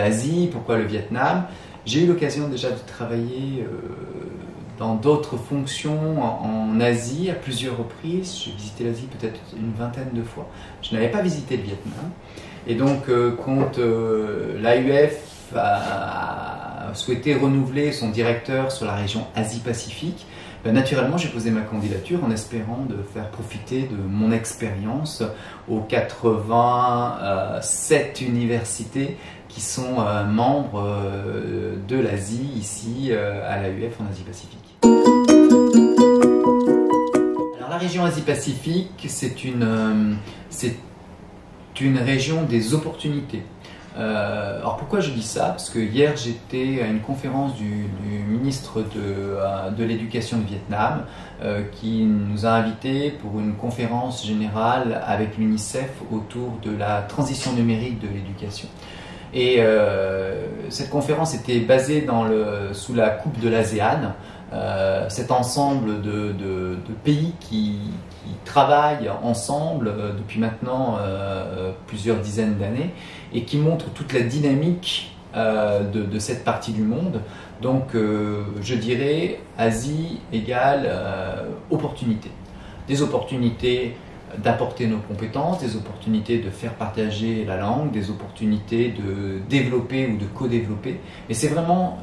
l'Asie, pourquoi le Vietnam? J'ai eu l'occasion déjà de travailler dans d'autres fonctions en Asie à plusieurs reprises. J'ai visité l'Asie peut-être une vingtaine de fois. Je n'avais pas visité le Vietnam. Et donc, quand l'AUF a souhaité renouveler son directeur sur la région Asie-Pacifique, naturellement, j'ai posé ma candidature en espérant de faire profiter de mon expérience aux 87 universités qui sont membres de l'Asie, ici à l'AUF en Asie-Pacifique. Alors, la région Asie-Pacifique, c'est une région des opportunités. Alors pourquoi je dis ça? Parce que hier j'étais à une conférence du ministre de l'Éducation du Vietnam qui nous a invités pour une conférence générale avec l'UNICEF autour de la transition numérique de l'éducation. Et cette conférence était basée sous la coupe de l'ASEAN, cet ensemble de pays qui travaillent ensemble depuis maintenant plusieurs dizaines d'années et qui montrent toute la dynamique de cette partie du monde. Donc je dirais Asie égale opportunité. Des opportunités d'apporter nos compétences, des opportunités de faire partager la langue, des opportunités de développer ou de co-développer. Et c'est vraiment,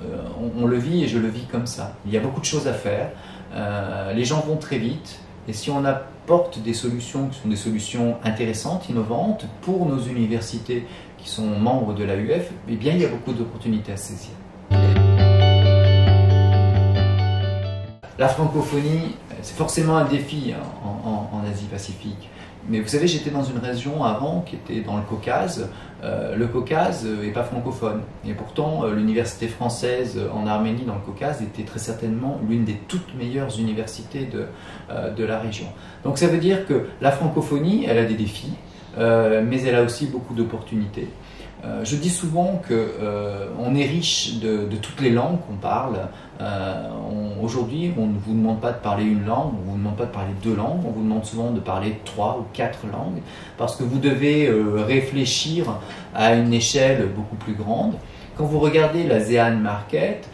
on le vit et je le vis comme ça. Il y a beaucoup de choses à faire, les gens vont très vite et si on apporte des solutions qui sont des solutions intéressantes, innovantes pour nos universités qui sont membres de l'AUF, eh bien il y a beaucoup d'opportunités à saisir. La francophonie, c'est forcément un défi en Asie-Pacifique. Mais vous savez, j'étais dans une région avant qui était dans le Caucase. Le Caucase n'est pas francophone. Et pourtant, l'université française en Arménie, dans le Caucase, était très certainement l'une des toutes meilleures universités de la région. Donc ça veut dire que la francophonie, elle a des défis, mais elle a aussi beaucoup d'opportunités. Je dis souvent qu'on est riche de toutes les langues qu'on parle. Aujourd'hui, on ne vous demande pas de parler une langue, on ne vous demande pas de parler deux langues, on vous demande souvent de parler 3 ou 4 langues parce que vous devez réfléchir à une échelle beaucoup plus grande. Quand vous regardez l'ASEAN Market,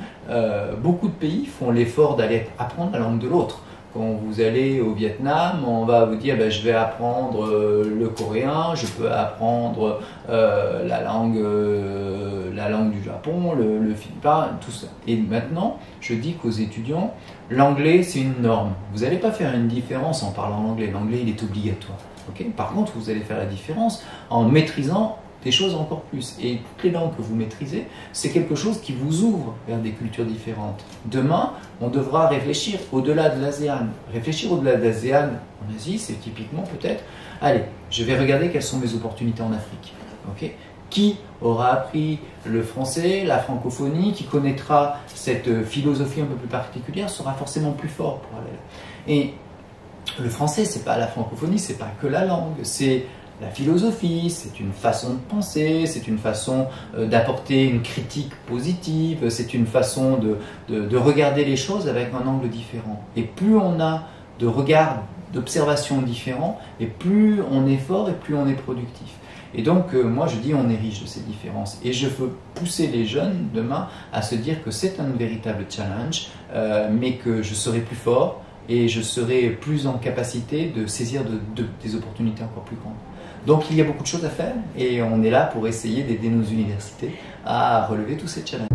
beaucoup de pays font l'effort d'aller apprendre la langue de l'autre. Quand vous allez au Vietnam, on va vous dire je vais apprendre le coréen, je peux apprendre la langue du Japon, le philippin, tout ça. Et maintenant, je dis qu'aux étudiants, l'anglais c'est une norme. Vous n'allez pas faire une différence en parlant l'anglais. L'anglais il est obligatoire. Okay? Par contre, vous allez faire la différence en maîtrisant des choses encore plus. Et toutes les langues que vous maîtrisez, c'est quelque chose qui vous ouvre vers des cultures différentes. Demain, on devra réfléchir au-delà de l'ASEAN. Réfléchir au-delà de l'ASEAN en Asie, c'est typiquement peut-être, allez, je vais regarder quelles sont mes opportunités en Afrique. Okay? Qui aura appris le français, la francophonie, qui connaîtra cette philosophie un peu plus particulière, sera forcément plus fort pour aller là. Et le français, c'est pas la francophonie, c'est pas que la langue, c'est la philosophie, c'est une façon de penser, c'est une façon d'apporter une critique positive, c'est une façon de regarder les choses avec un angle différent. Et plus on a de regards, d'observations différents, et plus on est fort et plus on est productif. Et donc moi je dis on est riche de ces différences. Et je veux pousser les jeunes demain à se dire que c'est un véritable challenge, mais que je serai plus fort et je serai plus en capacité de saisir des opportunités encore plus grandes. Donc il y a beaucoup de choses à faire et on est là pour essayer d'aider nos universités à relever tous ces challenges.